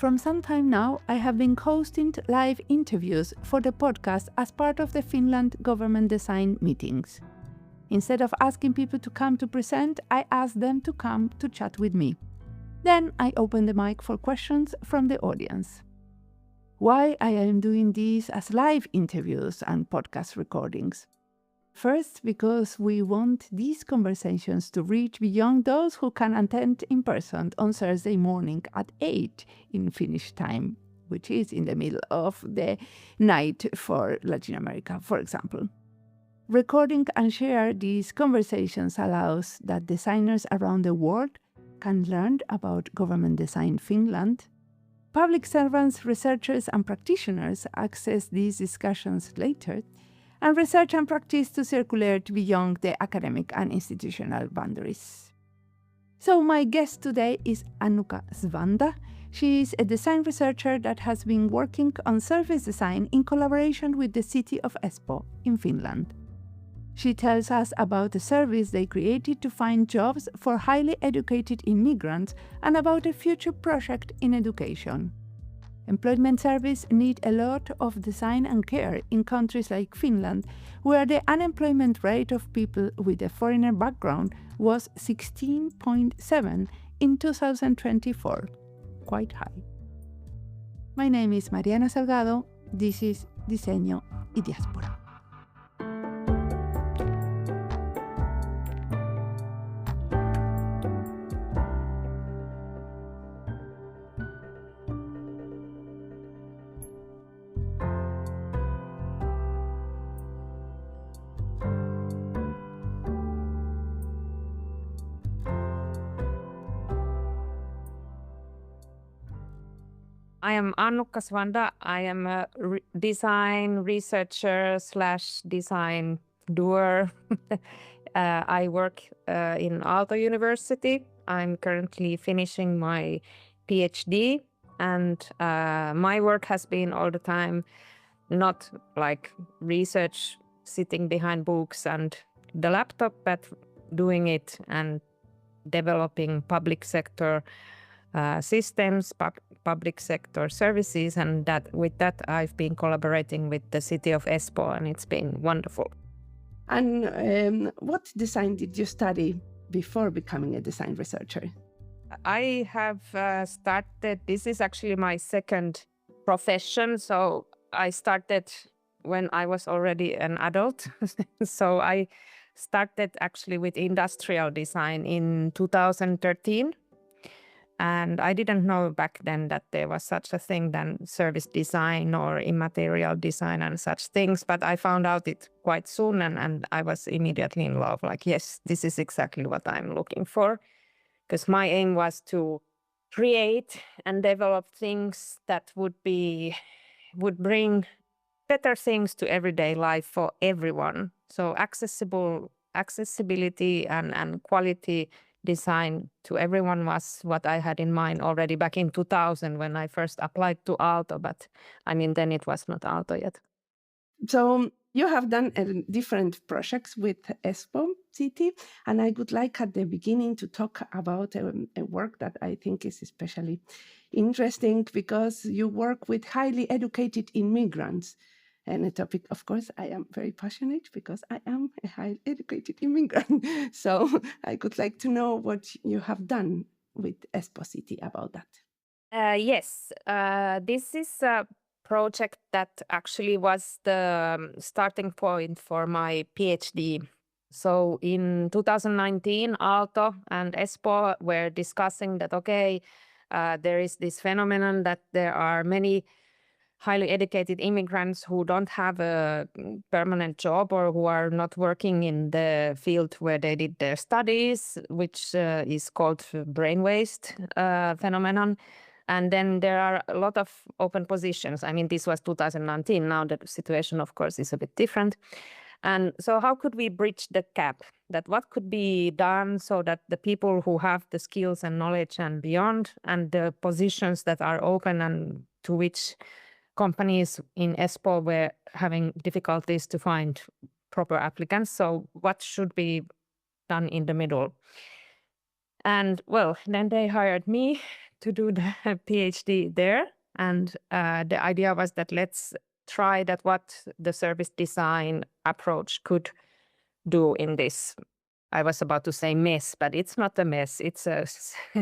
From some time now, I have been hosting live interviews for the podcast as part of the Finland Government Design meetings. Instead of asking people to come to present, I ask them to come to chat with me. Then I open the mic for questions from the audience. Why I am doing these as live interviews and podcast recordings? First, because we want these conversations to reach beyond those who can attend in person on Thursday morning at 8 in Finnish time, which is in the middle of the night for Latin America, for example. Recording and share these conversations allows that designers around the world can learn about Government Design Finland. Public servants, researchers and practitioners access these discussions later, and research and practice to circulate beyond the academic and institutional boundaries. So my guest today is Annukka Svanda. She is a design researcher that has been working on service design in collaboration with the city of Espoo in Finland. She tells us about a service they created to find jobs for highly educated immigrants and about a future project in education. Employment services need a lot of design and care in countries like Finland, where the unemployment rate of people with a foreigner background was 16.7 in 2024, quite high. My name is Mariana Salgado. This is Diseño y Diáspora. I am Annukka Svanda. I am a design researcher / design doer. I work in Aalto University. I'm currently finishing my PhD, and my work has been all the time not like research sitting behind books and the laptop, but doing it and developing public sector systems, public sector services, and with that I've been collaborating with the city of Espoo, and it's been wonderful. And what design did you study before becoming a design researcher? I have started, this is actually my second profession, so I started when I was already an adult. So I started actually with industrial design in 2013. And I didn't know back then that there was such a thing than service design or immaterial design and such things. But I found out it quite soon, and I was immediately in love. Like, yes, this is exactly what I'm looking for. Because my aim was to create and develop things that would bring better things to everyday life for everyone. So accessibility and quality design to everyone was what I had in mind already back in 2000 when I first applied to Aalto, but I mean, then it was not Aalto yet. So you have done different projects with Espoo city, and I would like at the beginning to talk about a work that I think is especially interesting because you work with highly educated immigrants. And a topic, of course, I am very passionate because I am a highly educated immigrant. So I would like to know what you have done with Espoo city about that. Yes, this is a project that actually was the starting point for my PhD. So in 2019, Aalto and Espoo were discussing that, there is this phenomenon that there are many highly educated immigrants who don't have a permanent job or who are not working in the field where they did their studies, which is called brain waste phenomenon. And then there are a lot of open positions. I mean, this was 2019. Now the situation, of course, is a bit different. And so how could we bridge the gap? That what could be done so that the people who have the skills and knowledge and beyond, and the positions that are open and to which companies in Espoo were having difficulties to find proper applicants. So what should be done in the middle? And well, then they hired me to do the PhD there. And the idea was that let's try that what the service design approach could do in this. I was about to say mess, but it's not a mess. It's a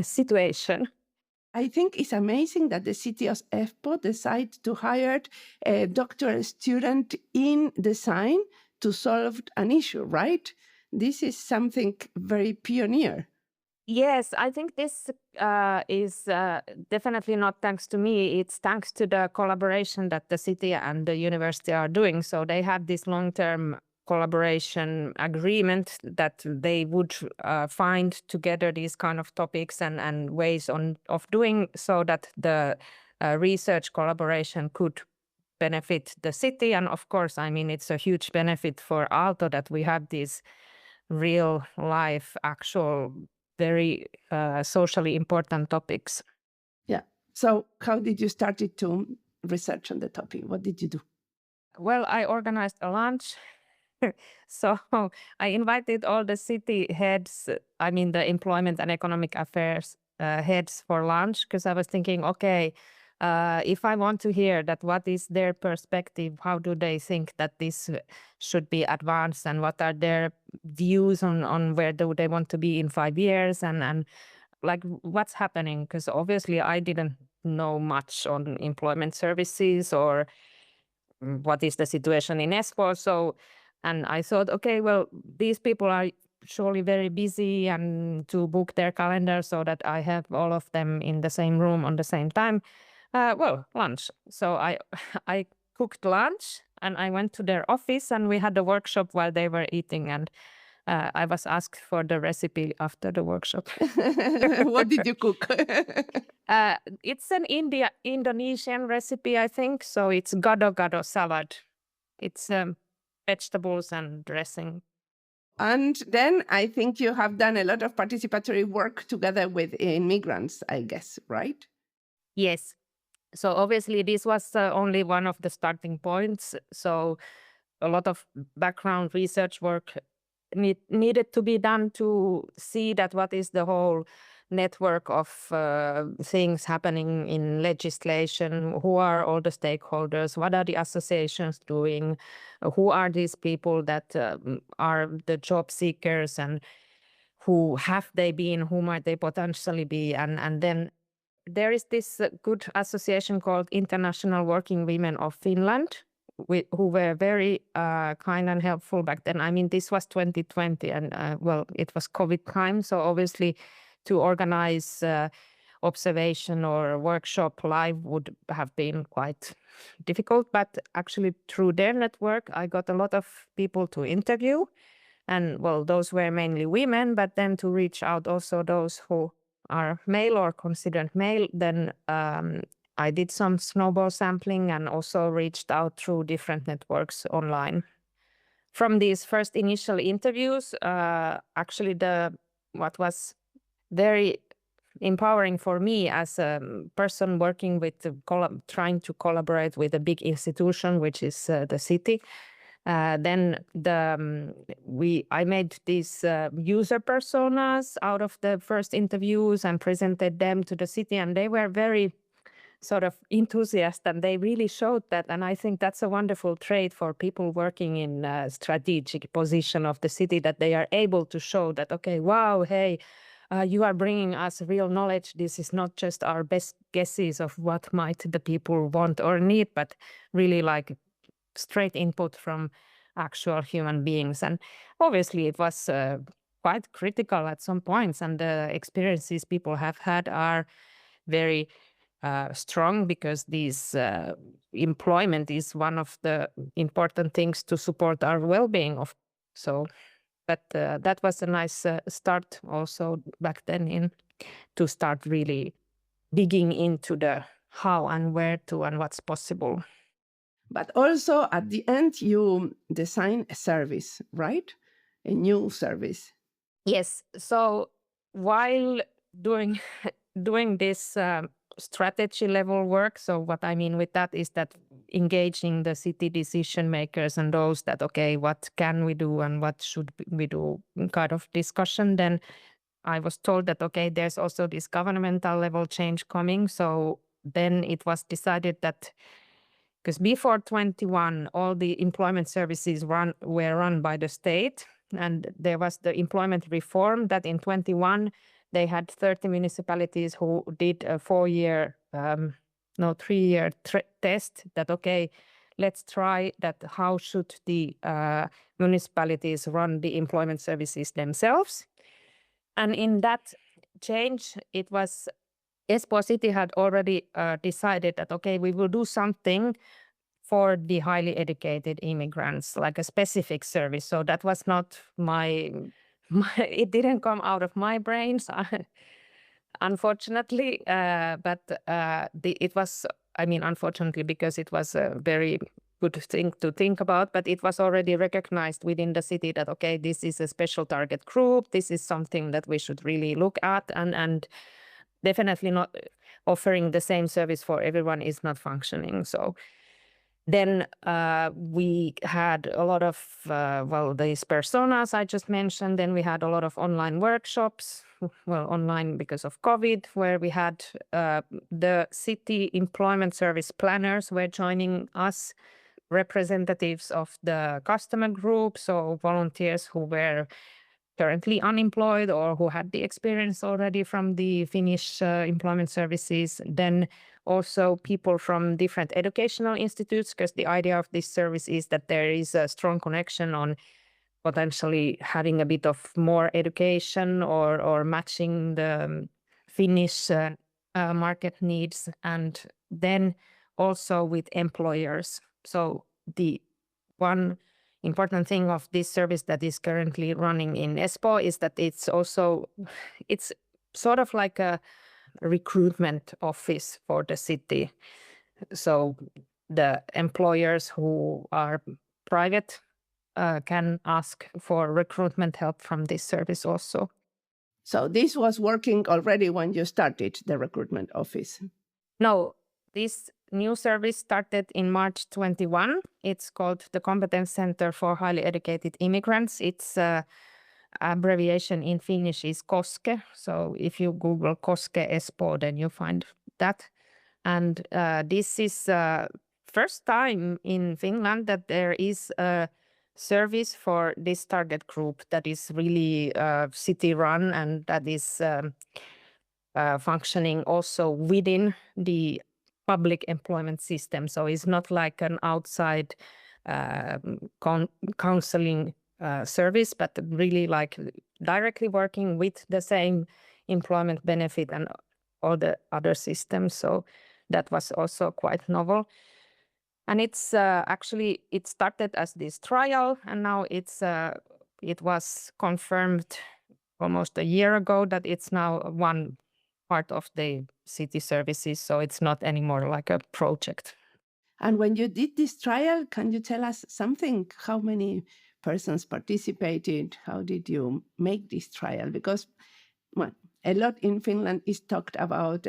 situation. I think it's amazing that the city of Espoo decided to hire a doctoral student in design to solve an issue, right? This is something very pioneer. Yes, I think this is definitely not thanks to me. It's thanks to the collaboration that the city and the university are doing. So they have this long-term collaboration agreement that they would find together these kind of topics and ways of doing so that the research collaboration could benefit the city. And of course, I mean, it's a huge benefit for Aalto that we have these real life, actual, very socially important topics. Yeah. So how did you start to research on the topic? What did you do? Well, I organized a lunch. So I invited all the city heads, I mean the employment and economic affairs heads for lunch, because I was thinking, okay, if I want to hear that what is their perspective, how do they think that this should be advanced, and what are their views on where do they want to be in 5 years, and like what's happening, because obviously I didn't know much on employment services or what is the situation in Espoo. So, and I thought, okay, well, these people are surely very busy, and to book their calendar so that I have all of them in the same room on the same time. Well, lunch. So I cooked lunch and I went to their office and we had a workshop while they were eating, and I was asked for the recipe after the workshop. What did you cook? It's an Indonesian recipe, I think. So it's gado-gado salad. It's vegetables and dressing. And then I think you have done a lot of participatory work together with immigrants, I guess, right? Yes. So obviously this was only one of the starting points. So a lot of background research work needed to be done to see that what is the whole network of things happening in legislation, who are all the stakeholders, what are the associations doing, who are these people that are the job seekers, and who have they been, who might they potentially be, and then there is this good association called International Working Women of Finland, who were very kind and helpful back then. I mean, this was 2020 and well, it was COVID time. So obviously to organize observation or workshop live would have been quite difficult. But actually through their network, I got a lot of people to interview. And well, those were mainly women, but then to reach out also those who are male or considered male, then I did some snowball sampling and also reached out through different networks online. From these first initial interviews, actually what was very empowering for me as a person working with trying to collaborate with a big institution, which is the city. Then I made these user personas out of the first interviews and presented them to the city, and they were very sort of enthusiastic, and they really showed that. And I think that's a wonderful trait for people working in a strategic position of the city, that they are able to show that, okay, wow, hey, you are bringing us real knowledge. This is not just our best guesses of what might the people want or need, but really like straight input from actual human beings. And obviously it was quite critical at some points, and the experiences people have had are very strong, because these employment is one of the important things to support our well-being. But that was a nice start also back then to start really digging into the how and where to and what's possible. But also at the end, you design a service, right? A new service. Yes. So while doing this strategy level work, so what I mean with that is that engaging the city decision makers and those that, okay, what can we do and what should we do kind of discussion, then I was told that, okay, there's also this governmental level change coming. So then it was decided that, because before 21, all the employment services were run by the state. And there was the employment reform that in 21, they had 30 municipalities who did a 3-year test that, okay, let's try that. How should the municipalities run the employment services themselves? And in that change, it was Espoo City had already decided that, okay, we will do something for the highly educated immigrants, like a specific service. So that was not it didn't come out of my brains, unfortunately. But it was, unfortunately, because it was a very good thing to think about, but it was already recognized within the city that, okay, this is a special target group. This is something that we should really look at, and definitely not offering the same service for everyone is not functioning. So then we had a lot of, these personas I just mentioned. Then we had a lot of online workshops, online because of COVID, where we had the city employment service planners were joining us, representatives of the customer group, so volunteers who were currently unemployed or who had the experience already from the Finnish employment services. Then also people from different educational institutes, because the idea of this service is that there is a strong connection on potentially having a bit of more education or matching the Finnish market needs. And then also with employers. So the one important thing of this service that is currently running in Espoo is that it's sort of like a recruitment office for the city. So the employers who are private can ask for recruitment help from this service also. So this was working already when you started the recruitment office? No, this new service started in March 21. It's called the Competence Center for Highly Educated Immigrants. Its abbreviation in Finnish is KOSKE. So if you Google KOSKE Espoo, then you find that. And this is first time in Finland that there is a service for this target group that is really city-run and that is functioning also within the public employment system. So it's not like an outside counseling service, but really like directly working with the same employment benefit and all the other systems. So that was also quite novel. And it's actually, it started as this trial, and now it was confirmed almost a year ago that it's now one part of the city services. So it's not anymore like a project. And when you did this trial, can you tell us something? How many persons participated? How did you make this trial? Because a lot in Finland is talked about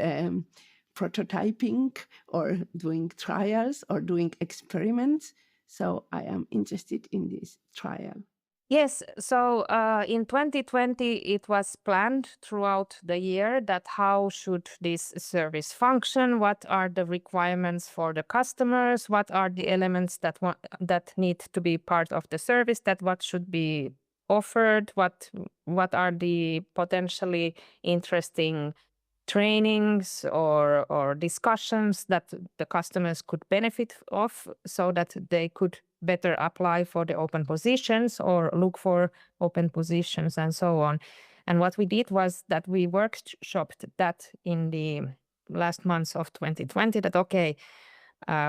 prototyping or doing trials or doing experiments. So I am interested in this trial. Yes, so in 2020, it was planned throughout the year that how should this service function, what are the requirements for the customers, what are the elements that need to be part of the service, that what should be offered, what are the potentially interesting trainings or discussions that the customers could benefit of so that they could better apply for the open positions or look for open positions and so on. And what we did was that we workshopped that in the last months of 2020 that, okay,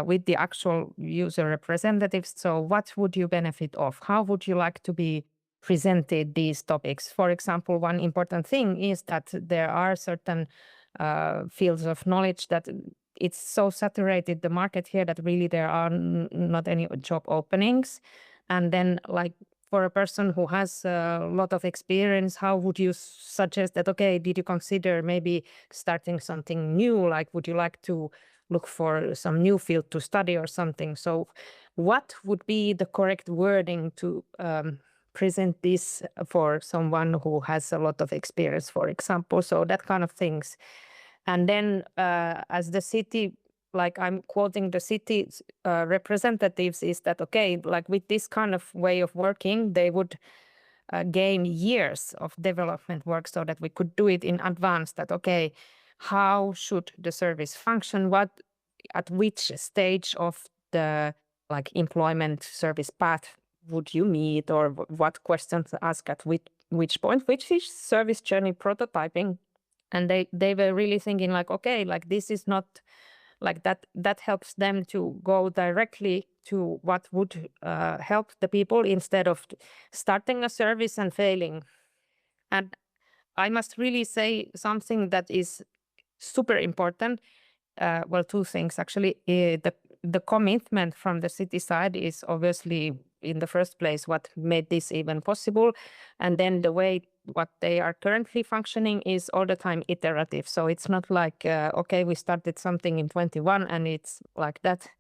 with the actual user representatives, so what would you benefit of? How would you like to be presented these topics? For example, one important thing is that there are certain fields of knowledge that it's so saturated, the market here, that really there are not any job openings. And then like for a person who has a lot of experience, how would you suggest that, okay, did you consider maybe starting something new? Like, would you like to look for some new field to study or something? So what would be the correct wording to present this for someone who has a lot of experience, for example. So that kind of things. And then as the city, like I'm quoting the city representatives, is that, okay, like with this kind of way of working, they would gain years of development work so that we could do it in advance, that, okay, how should the service function? At which stage of the like employment service path would you meet, or what questions to ask at which point, which is service journey prototyping. And they were really thinking like, okay, like this is not like that helps them to go directly to what would help the people instead of starting a service and failing. And I must really say something that is super important. Well, two things actually. The commitment from the city side is obviously in the first place what made this even possible, and then the way what they are currently functioning is all the time iterative. So it's not like okay, we started something in 21 and it's like that.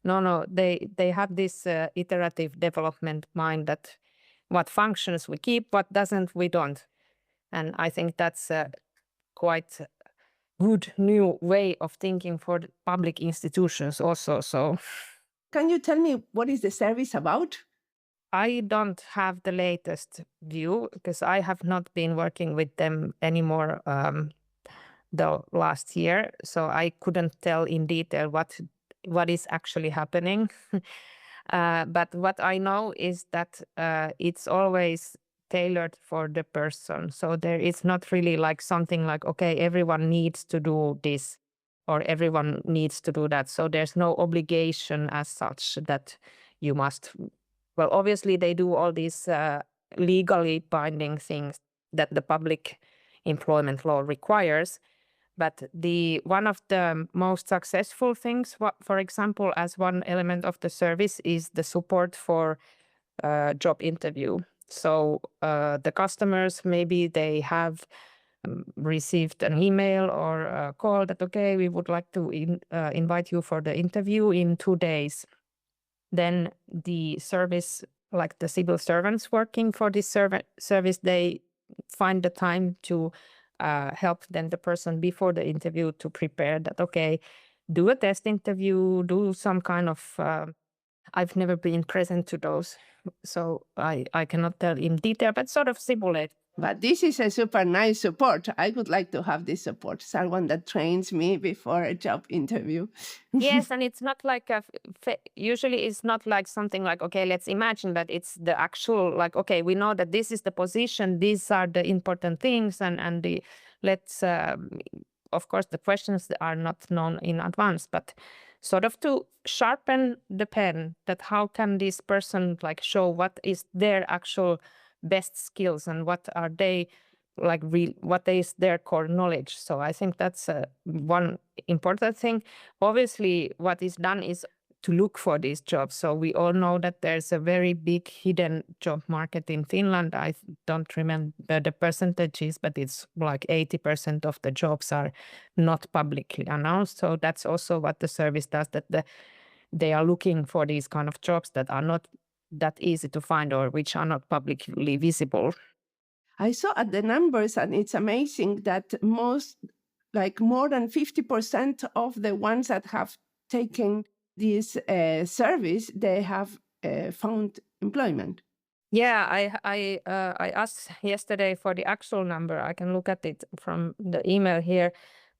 No, they have this iterative development mind, that what functions we keep, what doesn't we don't. And I think that's quite good new way of thinking for the public institutions also. So Can you tell me what is the service about? I don't have the latest view because I have not been working with them anymore the last year. So I couldn't tell in detail what is actually happening. But what I know is that it's always tailored for the person. So there is not really like something like, okay, everyone needs to do this or everyone needs to do that. So there's no obligation as such that you must. Well, obviously they do all these legally binding things that the public employment law requires. But one of the most successful things, for example, as one element of the service, is the support for job interview. So the customers, maybe they have received an email or a call that, okay, we would like to invite you for the interview in 2 days. Then the service, like the civil servants working for this service, they find the time to help then the person before the interview to prepare that, okay, do a test interview, do some kind of, I've never been present to those, so I cannot tell in detail, but sort of simulate. But this is a super nice support. I would like to have this support, someone that trains me before a job interview. Yes, and it's not like usually it's not like something like, okay, let's imagine that it's the actual, like, okay, we know that this is the position, these are the important things, and the let's of course the questions are not known in advance, but sort of to sharpen the pen, that how can this person like show what is their actual best skills and what are they like what is their core knowledge. So I think that's one important thing. Obviously what is done is to look for these jobs. So we all know that there's a very big hidden job market in Finland. I don't remember the percentages, but it's like 80% of the jobs are not publicly announced. So that's also what the service does, that they are looking for these kind of jobs that are not that easy to find or which are not publicly visible. I saw at the numbers, and it's amazing that more than 50% of the ones that have taken this service, they have found employment. Yeah, I asked yesterday for the actual number. I can look at it from the email here.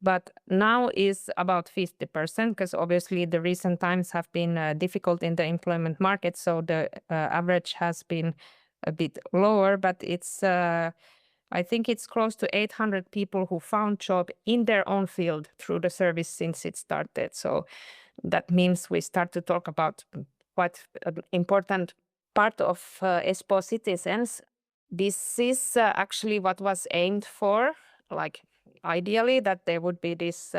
But now is about 50%, because obviously the recent times have been difficult in the employment market. So the average has been a bit lower, but it's I think it's close to 800 people who found job in their own field through the service since it started. So that means we start to talk about quite an important part of Espoo citizens. This is actually what was aimed for, like ideally that there would be this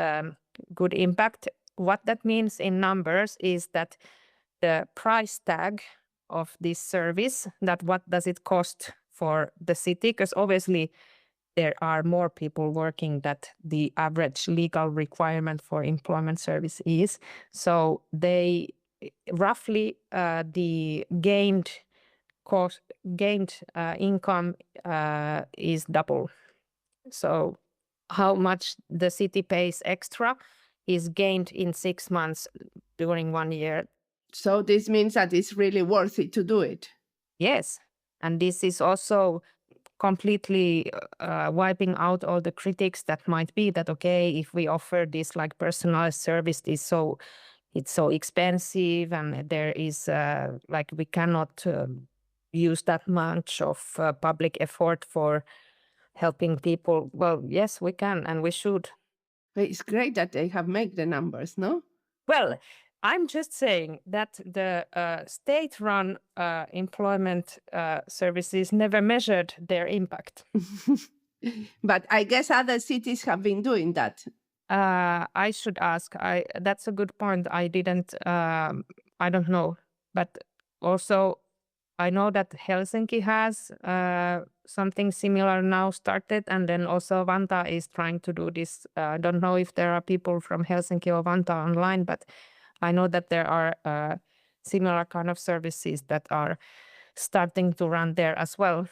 good impact. What that means in numbers is that the price tag of this service, that what does it cost for the city, because obviously there are more people working that the average legal requirement for employment service is. So they roughly the gained gained income is double. So how much the city pays extra is gained in 6 months during 1 year. So this means that it's really worth it to do it. Yes. And this is also completely wiping out all the critics that might be that, okay, if we offer this like personalized service, it's so expensive and there is like we cannot use that much of public effort for helping people. Well, yes, we can and we should. But it's great that they have made the numbers, no? Well, I'm just saying that the state-run employment services never measured their impact. But I guess other cities have been doing that. I should ask. That's a good point. I didn't. I don't know. But also, I know that Helsinki has something similar now started, and then also Vantaa is trying to do this. I don't know if there are people from Helsinki or Vantaa online, but I know that there are similar kind of services that are starting to run there as well.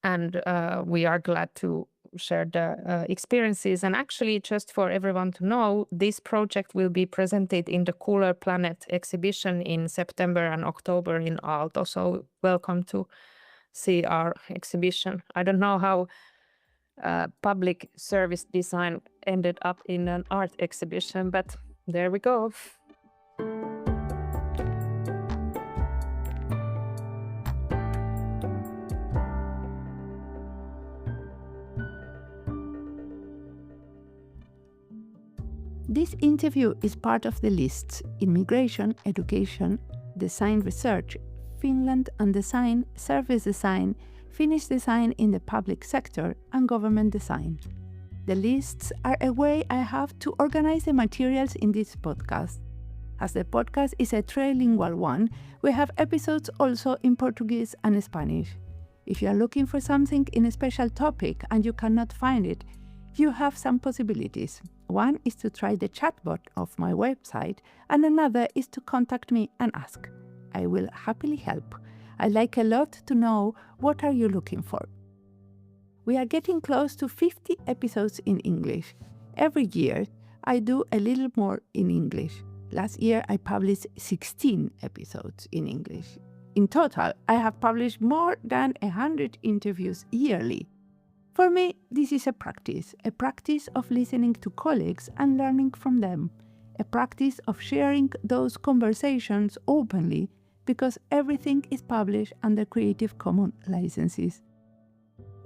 And we are glad to share the experiences. And actually, just for everyone to know, this project will be presented in the Cooler Planet exhibition in September and October in Aalto. So welcome to see our exhibition. I don't know how public service design ended up in an art exhibition, but there we go. This interview is part of the lists Immigration, Education, Design Research, Finland and Design, Service Design, Finnish Design in the Public Sector, and Government Design. The lists are a way I have to organize the materials in this podcast. As the podcast is a trilingual one, we have episodes also in Portuguese and Spanish. If you are looking for something in a special topic and you cannot find it, you have some possibilities. One is to try the chatbot of my website, and another is to contact me and ask. I will happily help. I like a lot to know what are you looking for. We are getting close to 50 episodes in English. Every year, I do a little more in English. Last year, I published 16 episodes in English. In total, I have published more than 100 interviews yearly. For me, this is a practice of listening to colleagues and learning from them, a practice of sharing those conversations openly because everything is published under Creative Commons licenses.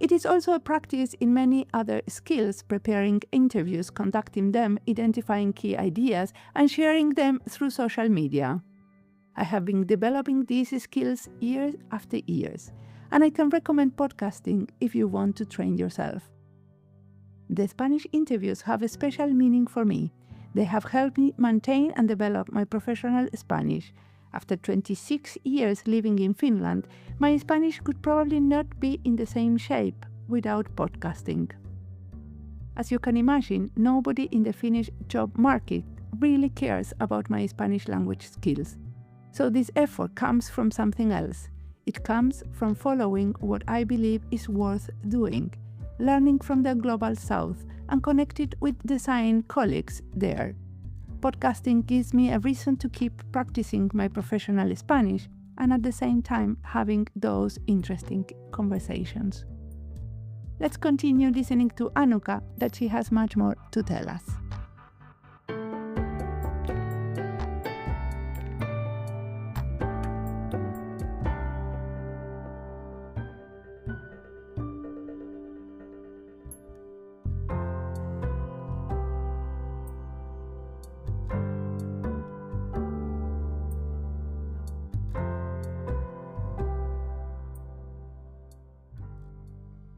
It is also a practice in many other skills, preparing interviews, conducting them, identifying key ideas, and sharing them through social media. I have been developing these skills years after years, and I can recommend podcasting if you want to train yourself. The Spanish interviews have a special meaning for me. They have helped me maintain and develop my professional Spanish. After 26 years living in Finland, my Spanish could probably not be in the same shape without podcasting. As you can imagine, nobody in the Finnish job market really cares about my Spanish language skills. So this effort comes from something else. It comes from following what I believe is worth doing, learning from the global south and connected with design colleagues there. Podcasting gives me a reason to keep practicing my professional Spanish and at the same time having those interesting conversations. Let's continue listening to Annukka, that she has much more to tell us.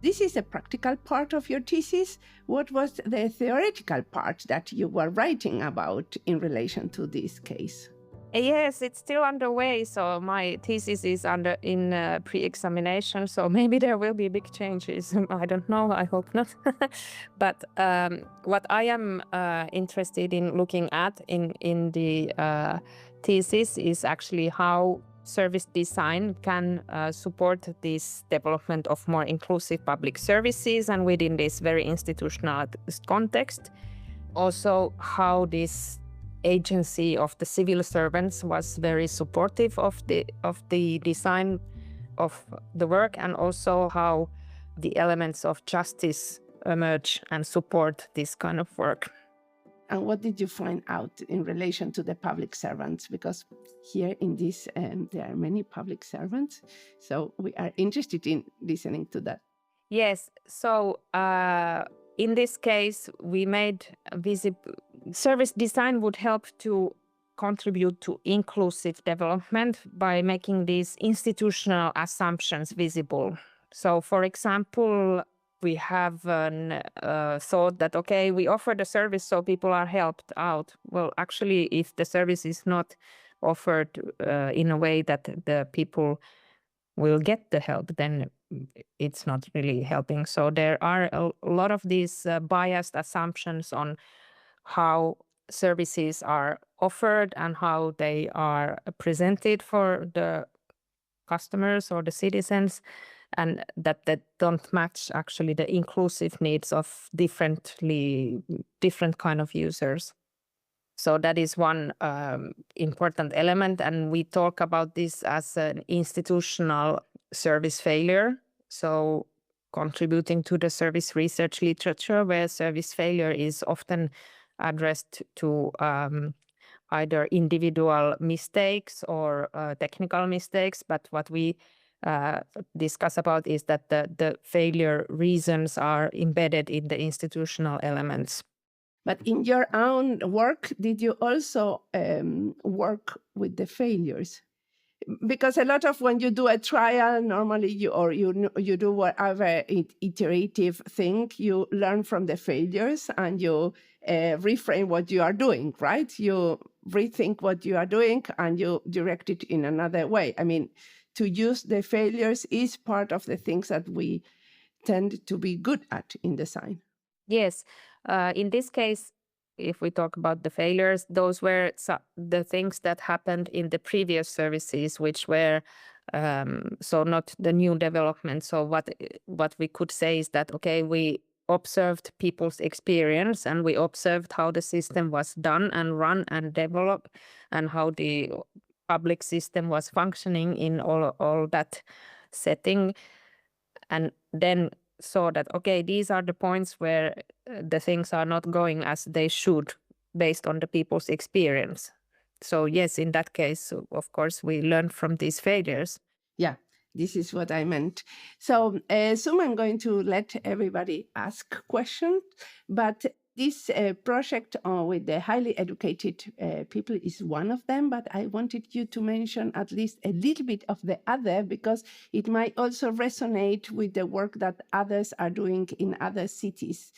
This is a practical part of your thesis. What was the theoretical part that you were writing about in relation to this case? Yes, it's still underway. So my thesis is in pre-examination. So maybe there will be big changes. I don't know. I hope not. But what I am interested in looking at in the thesis is actually how service design can support this development of more inclusive public services and within this very institutional context. Also, how this agency of the civil servants was very supportive of the design of the work, and also how the elements of justice emerge and support this kind of work. And what did you find out in relation to the public servants? Because here in this, there are many public servants. So we are interested in listening to that. Yes. So in this case, we made visible service design would help to contribute to inclusive development by making these institutional assumptions visible. So, for example, we have thought that, okay, we offer the service so people are helped out. Well, actually, if the service is not offered in a way that the people will get the help, then it's not really helping. So there are a lot of these biased assumptions on how services are offered and how they are presented for the customers or the citizens, and that don't match actually the inclusive needs of different kind of users. So that is one important element, and we talk about this as an institutional service failure. So contributing to the service research literature, where service failure is often addressed to either individual mistakes or technical mistakes. But what we discuss about is that the failure reasons are embedded in the institutional elements. But in your own work, did you also work with the failures? Because a lot of when you do a trial, normally you do whatever iterative thing, you learn from the failures and you reframe what you are doing, right? You rethink what you are doing and you direct it in another way. I mean, to use the failures is part of the things that we tend to be good at in design. Yes. In this case, if we talk about the failures, those were the things that happened in the previous services, which were so not the new development. So what we could say is that, okay, we observed people's experience and we observed how the system was done and run and developed, and how the public system was functioning in all that setting, and then saw that, okay, these are the points where the things are not going as they should based on the people's experience. So yes, in that case, of course, we learned from these failures. Yeah, this is what I meant. So soon I'm going to let everybody ask questions, but this project with the highly educated people is one of them, but I wanted you to mention at least a little bit of the other, because it might also resonate with the work that others are doing in other cities.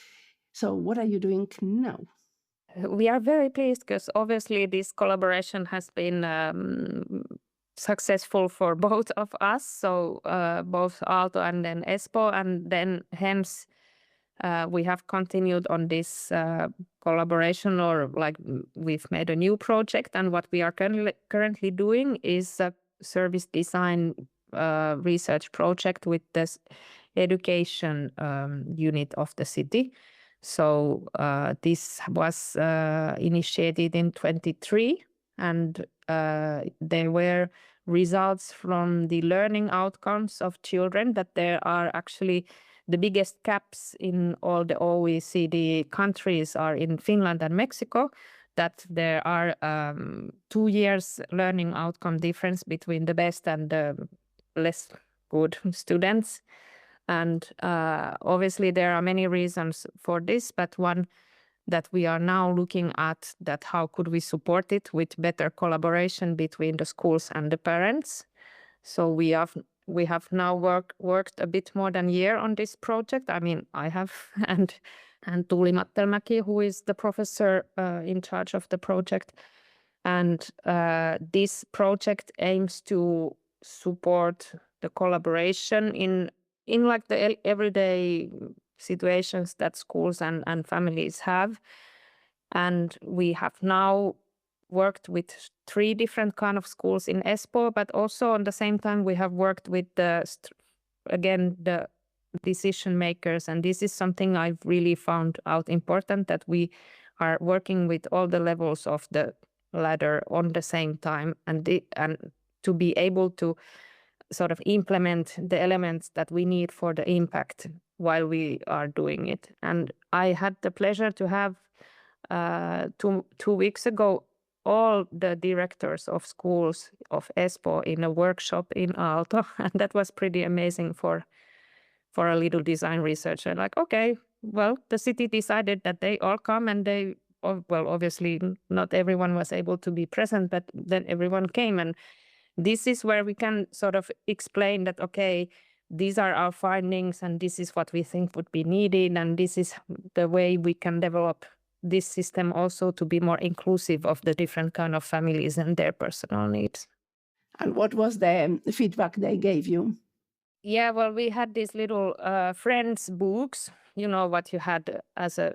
So what are you doing now? We are very pleased because obviously this collaboration has been successful for both of us. So both Aalto and then Espoo, and then hence we have continued on this collaboration, or like we've made a new project. And what we are currently doing is a service design research project with this education unit of the city. So this was initiated in 2023, and there were results from the learning outcomes of children that there are actually the biggest gaps in all the OECD countries are in Finland and Mexico, that there are 2 years learning outcome difference between the best and the less good students. And obviously there are many reasons for this, but one that we are now looking at, that how could we support it with better collaboration between the schools and the parents. So we have now worked a bit more than a year on this project. I mean, I have, and Tuuli Mattelmäki, who is the professor in charge of the project. And this project aims to support the collaboration in like the everyday situations that schools and families have. And we have now worked with 3 different kind of schools in Espoo, but also on the same time we have worked with the decision makers. And this is something I've really found out important, that we are working with all the levels of the ladder on the same time, and to be able to sort of implement the elements that we need for the impact while we are doing it. And I had the pleasure to have 2 weeks ago all the directors of schools of Espoo in a workshop in Aalto, and that was pretty amazing for a little design researcher. Like, okay, well, the city decided that they all come, and obviously not everyone was able to be present, but then everyone came. And this is where we can sort of explain that, okay, these are our findings and this is what we think would be needed, and this is the way we can develop this system also to be more inclusive of the different kind of families and their personal needs. And what was the feedback they gave you? Yeah, well, we had these little friends books, you know, what you had as a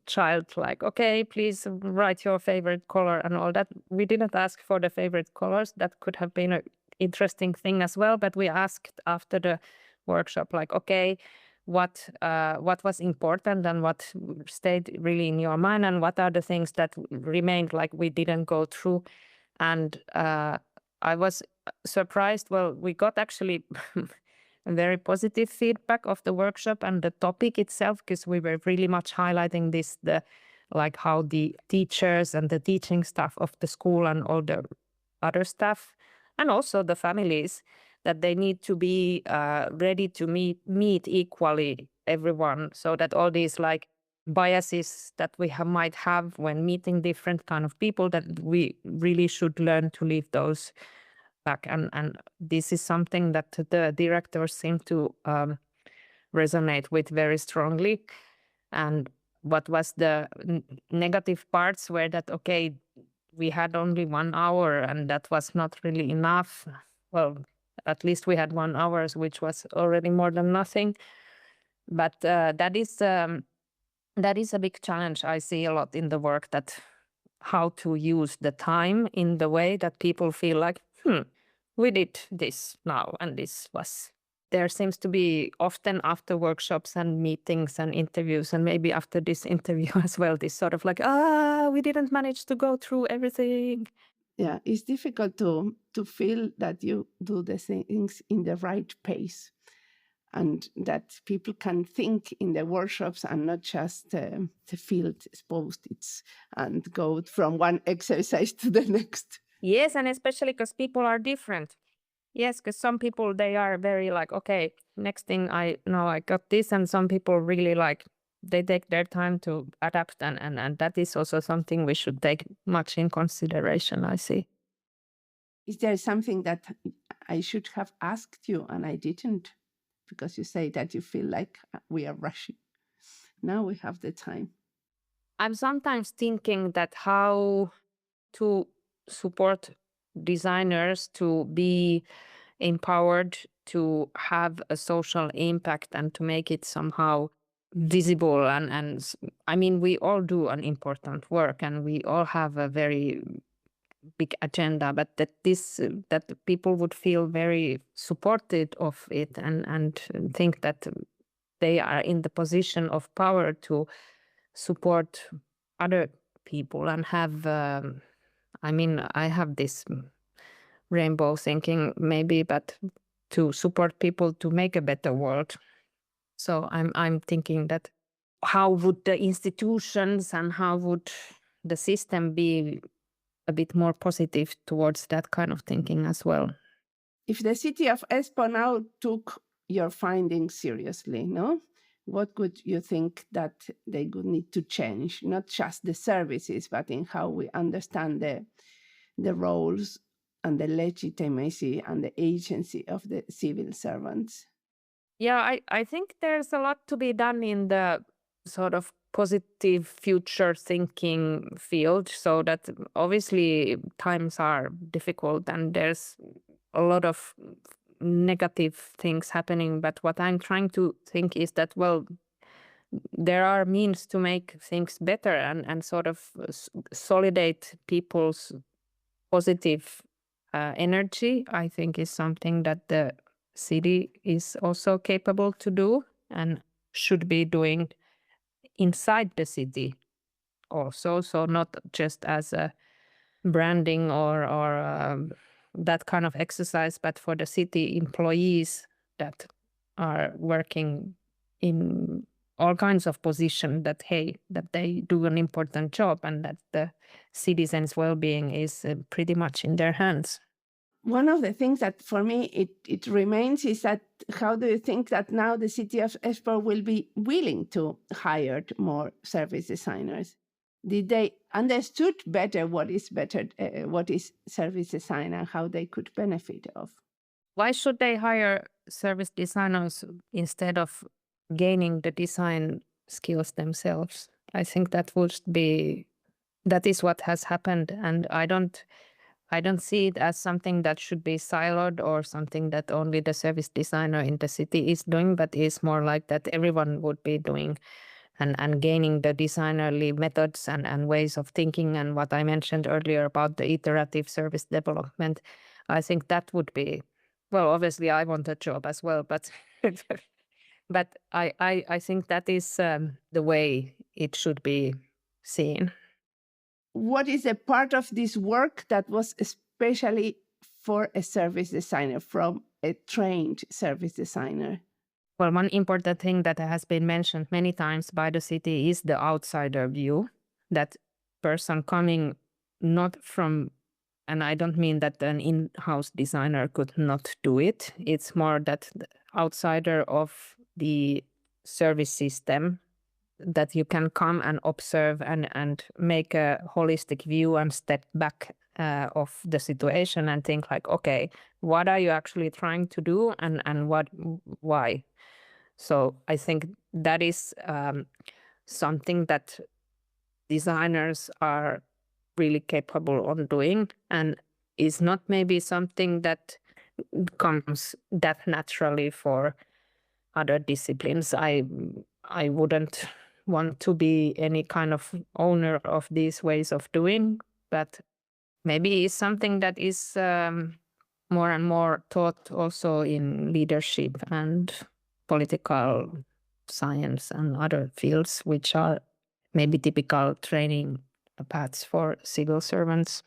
child, like, okay, please write your favorite color and all that. We didn't ask for the favorite colors. That could have been an interesting thing as well, but we asked after the workshop, like, okay, what was important and what stayed really in your mind, and what are the things that remained, like we didn't go through. And I was surprised. Well, we got actually very positive feedback of the workshop and the topic itself, because we were really much highlighting this, like how the teachers and the teaching staff of the school and all the other staff, and also the families, that they need to be ready to meet equally everyone, so that all these like biases that we might have when meeting different kind of people, that we really should learn to leave those back. And this is something that the directors seem to resonate with very strongly. And what was the negative parts were that, okay, we had only 1 hour and that was not really enough. Well, at least we had 1 hour, which was already more than nothing. But that is a big challenge I see a lot in the work, that how to use the time in the way that people feel like, we did this now, and this was. There seems to be often after workshops and meetings and interviews, and maybe after this interview as well, this sort of like, we didn't manage to go through everything. Yeah, it's difficult to feel that you do the things in the right pace, and that people can think in the workshops and not just the field post-its and go from one exercise to the next. Yes, and especially because people are different. Yes, because some people, they are very like, okay, next thing I got this. And some people really like, they take their time to adapt. And that is also something we should take much in consideration, I see. Is there something that I should have asked you and I didn't? Because you say that you feel like we are rushing. Now we have the time. I'm sometimes thinking that how to support designers to be empowered to have a social impact and to make it somehow visible. And I mean, we all do an important work and we all have a very big agenda, but that people would feel very supported of it and think that they are in the position of power to support other people and have I mean, I have this rainbow thinking maybe, but to support people to make a better world. So I'm thinking that how would the institutions and how would the system be a bit more positive towards that kind of thinking as well? If the city of Espoo now took your findings seriously, no? What would you think that they would need to change? Not just the services, but in how we understand the roles and the legitimacy and the agency of the civil servants. Yeah, I think there's a lot to be done in the sort of positive future thinking field, so that obviously times are difficult and there's a lot of negative things happening. But what I'm trying to think is that, well, there are means to make things better and sort of solidate people's positive energy, I think is something that the city is also capable to do and should be doing inside the city also. So not just as a branding or that kind of exercise, but for the city employees that are working in all kinds of positions, that that they do an important job and that the citizens' well-being is pretty much in their hands. One of the things that for me it remains is that how do you think that now the city of Espoo will be willing to hire more service designers? Did they understood better what is service design and how they could benefit of? Why should they hire service designers instead of gaining the design skills themselves? I think that is what has happened, and I don't see it as something that should be siloed or something that only the service designer in the city is doing, but is more like that everyone would be doing and gaining the designerly methods and ways of thinking. And what I mentioned earlier about the iterative service development, I think that would be, well, obviously I want a job as well, but but I think that is the way it should be seen. What is a part of this work that was especially for a service designer, from a trained service designer? Well, one important thing that has been mentioned many times by the city is the outsider view. That person coming not from, and I don't mean that an in-house designer could not do it. It's more that the outsider of the service system, that you can come and observe and make a holistic view and step back of the situation and think like, okay, what are you actually trying to do and why? So I think that is something that designers are really capable of doing, and is not maybe something that comes that naturally for other disciplines. I wouldn't want to be any kind of owner of these ways of doing, but maybe it's something that is more and more taught also in leadership and political science and other fields, which are maybe typical training paths for civil servants.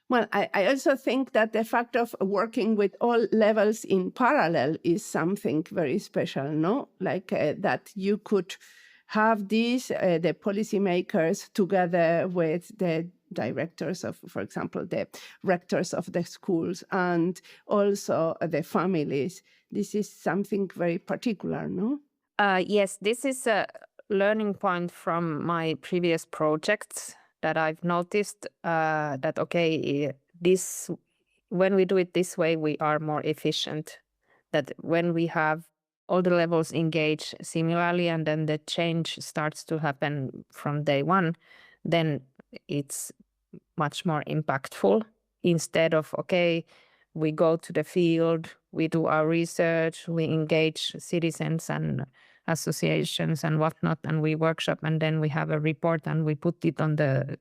Well, I also think that the fact of working with all levels in parallel is something very special, no? Like that you could have the policymakers together with the directors of, for example, the rectors of the schools and also the families. This is something very particular, no? Yes, this is a learning point from my previous projects that I've noticed that, okay, when we do it this way, we are more efficient. That when we have all the levels engaged similarly and then the change starts to happen from day one, then it's much more impactful. Instead of, okay, we go to the field, we do our research, we engage citizens and associations and whatnot, and we workshop, and then we have a report and we put it on the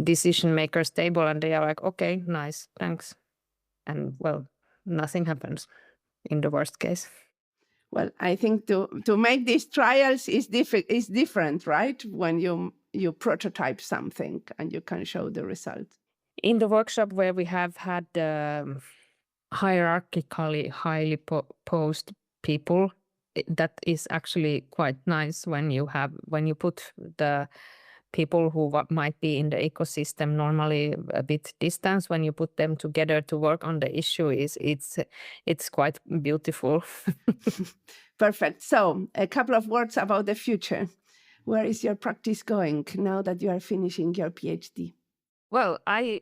decision makers table and they are like, okay, nice, thanks. And well, nothing happens in the worst case. Well, I think to make these trials is different, right? When you prototype something and you can show the result. In the workshop where we have had hierarchically highly posed people, that is actually quite nice when you put the people who might be in the ecosystem normally a bit distant, when you put them together to work on the issue, it's quite beautiful. Perfect. So a couple of words about the future. Where is your practice going now that you are finishing your PhD? Well, I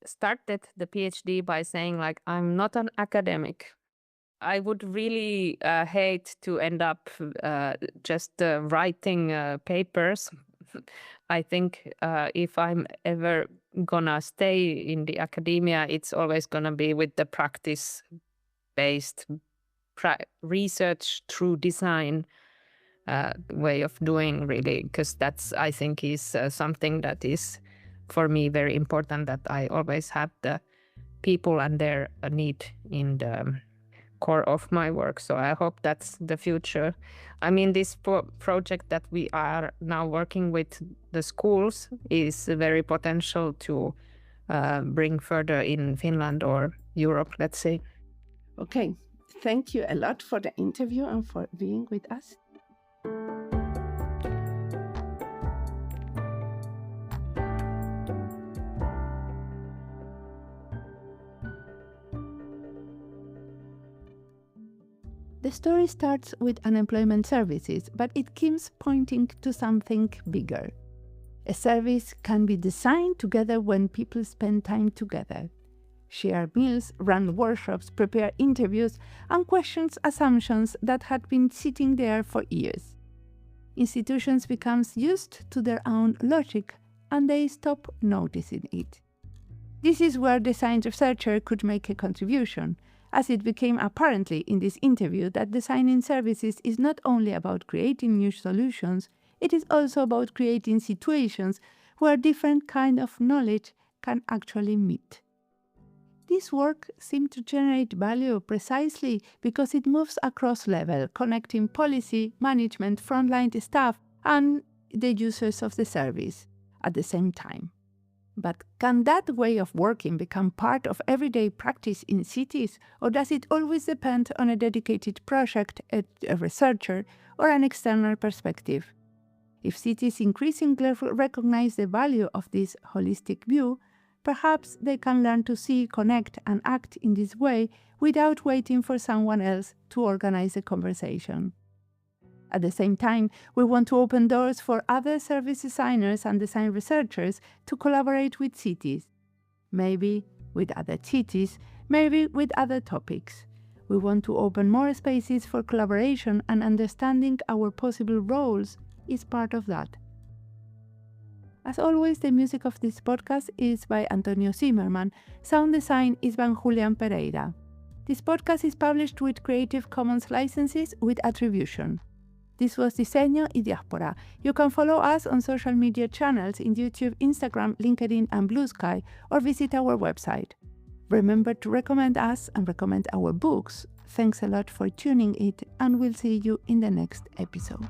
started the PhD by saying like, I'm not an academic. I would really hate to end up just writing papers. I think if I'm ever gonna stay in the academia, it's always gonna be with the practice-based research through design way of doing, really, because that's, I think, is something that is for me very important, that I always have the people and their need in the core of my work. So I hope that's the future. I mean, this project that we are now working with the schools is very potential to bring further in Finland or Europe, let's say. Okay, thank you a lot for the interview and for being with us. The story starts with unemployment services, but it keeps pointing to something bigger. A service can be designed together when people spend time together, share meals, run workshops, prepare interviews, and question assumptions that had been sitting there for years. Institutions become used to their own logic, and they stop noticing it. This is where design researcher could make a contribution, as it became apparently in this interview that designing services is not only about creating new solutions, it is also about creating situations where different kinds of knowledge can actually meet. This work seemed to generate value precisely because it moves across levels, connecting policy, management, frontline staff, and the users of the service at the same time. But can that way of working become part of everyday practice in cities, or does it always depend on a dedicated project, a researcher, or an external perspective? If cities increasingly recognize the value of this holistic view, perhaps they can learn to see, connect, and act in this way without waiting for someone else to organize a conversation. At the same time, we want to open doors for other service designers and design researchers to collaborate with cities. Maybe with other cities, maybe with other topics. We want to open more spaces for collaboration, and understanding our possible roles is part of that. As always, the music of this podcast is by Antonio Zimmerman. Sound design is by Julian Pereira. This podcast is published with Creative Commons licenses with attribution. This was Diseño y Diáspora. You can follow us on social media channels in YouTube, Instagram, LinkedIn, and Blue Sky, or visit our website. Remember to recommend us and recommend our books. Thanks a lot for tuning in, and we'll see you in the next episode.